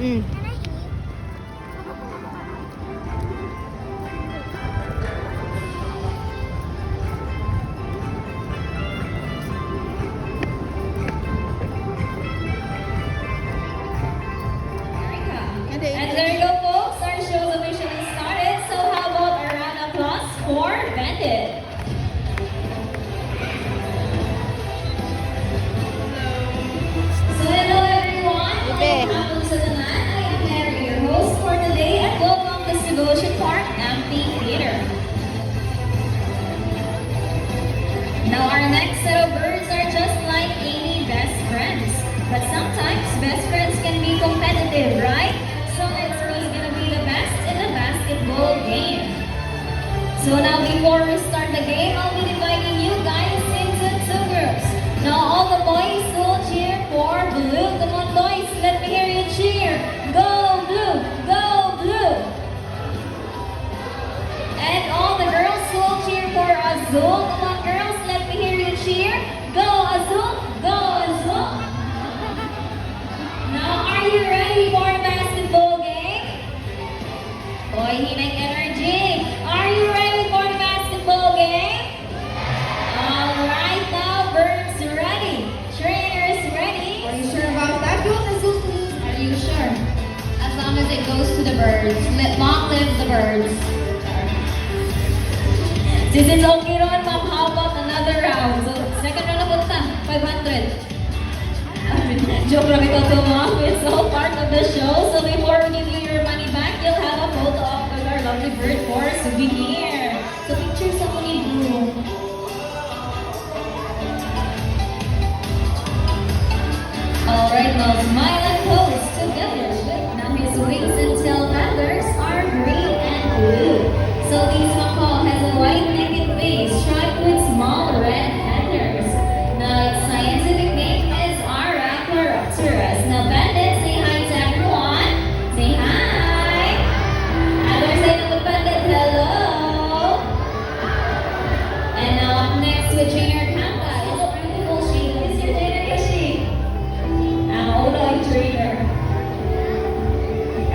Mm. And there you go, folks. Our show is officially started. So how about a round of applause for Bandit? So hello everyone. Welcome to the night. I am Mary, your host for today, and welcome to Devotion Park Amphitheater. Now our next set of birds are just like any best friends. But sometimes best friends can be competitive, right? So let's see who's gonna be the best in the basketball game. So now before we start the game, I'll be dividing you guys into two groups. Now all the boys will cheer for blue. Come on boys, let me hear you cheer. Go blue, go blue. And all the girls will cheer for azul. Come on girls, let me hear you cheer. Go azul, go azul. Now are you ready for the basketball game? Boy, hinay energy. Are you ready for the basketball game? Alright, now birds ready. Trainers ready. Are you sure about that? Go on, Azul, please. Are you sure? As long as it goes to the birds. Long live the birds. This is okay ron, ma'am. How about another round? So, second round na punta. 500. Joke lang ito to, ma'am. It's all part of the show. So before we give you your money back, you'll have a photo op with our lovely bird for a souvenir. So picture sa ni Blue. Alright, now smile and pose together. Now his wings and tail feathers are green and blue. So this macaw has a white naked face striped with small red feathers. Now its scientific name is Arachloraptorus. Now Bandit, say hi to everyone. Say hi. Others say to the Bandit, hello. And now up next with Trainer Kanga is a beautiful sheep. Who is your trainer, sheep? I'm Ola Trainer.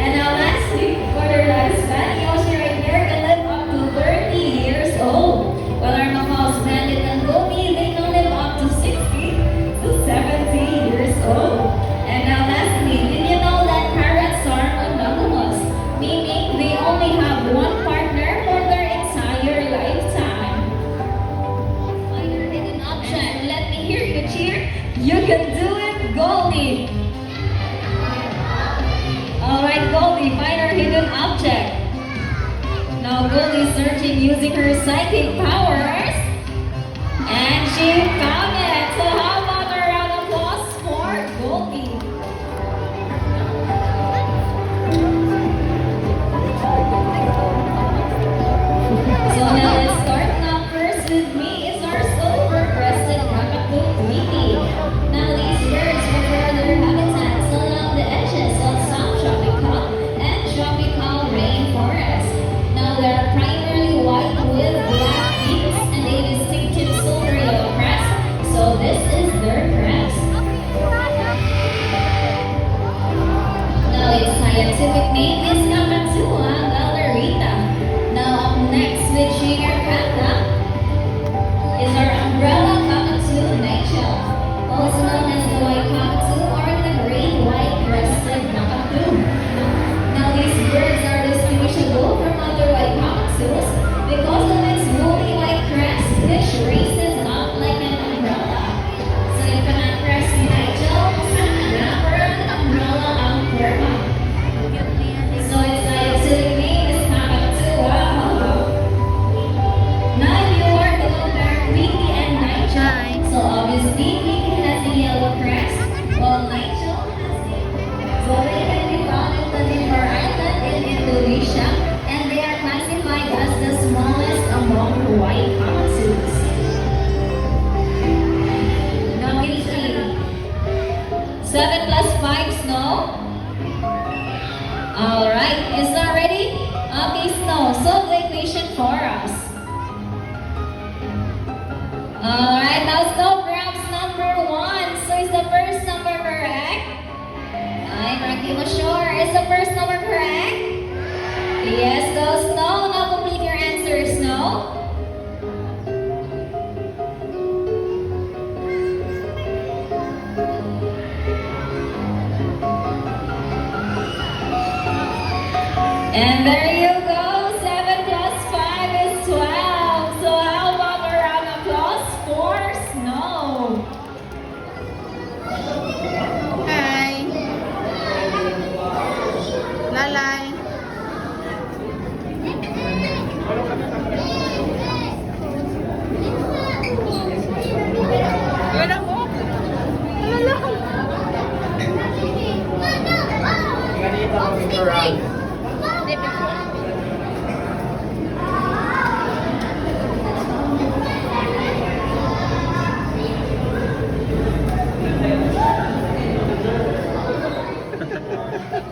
And now lastly, for the lifespan, Yoshi right here can live up to 30 years old. While our macaws, Bandit and Gopi, they can live up to 60 to 70 years old. And now lastly, did you know that parrots are monogamous? Meaning they only have one partner for their entire lifetime. Find your hidden object. Let me hear you cheer. You can do it, Goldie. Alright, Goldie, find her hidden object. Now Goldie's searching using her psychic powers. And she found it. So how about a round of applause for Goldie? So now let's start. Now first with me is our silver-breasted cockatoo, Tweety. Now these birds prefer their habitats along the edges of subtropical and tropical rainforests. Now they are primarily white with black beaks and a distinctive silver yellow crest. So this is their crest. Now its scientific name is Kakatua galerita. Now up next with Trainer Kanga is our umbrella cockatoo Nigel, also known as the white cockatoo or the great white-breasted cockatoo. Now these birds are distinguishable from other white cockatoos because of its woolly white crest which raises up like an umbrella. So yung kanang crest ni Nigel, sa wrapper ang umbrella ang forma. So its scientific name is Kakatua. Now if you are to compare Tweety and Nigel, so obviously Tweety has a yellow crest, while Nigel has a. So they can be found in the Timor Island in Indonesia, and they are classified as the smallest among white cockatoos. Now we see 7 plus 5 snow. Alright, is that ready? Okay, Snow, solve the equation for us. Alright, now Snow grabs number 1. So is the first number correct? I'm Rocky Mashore. Is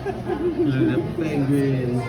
Little penguin.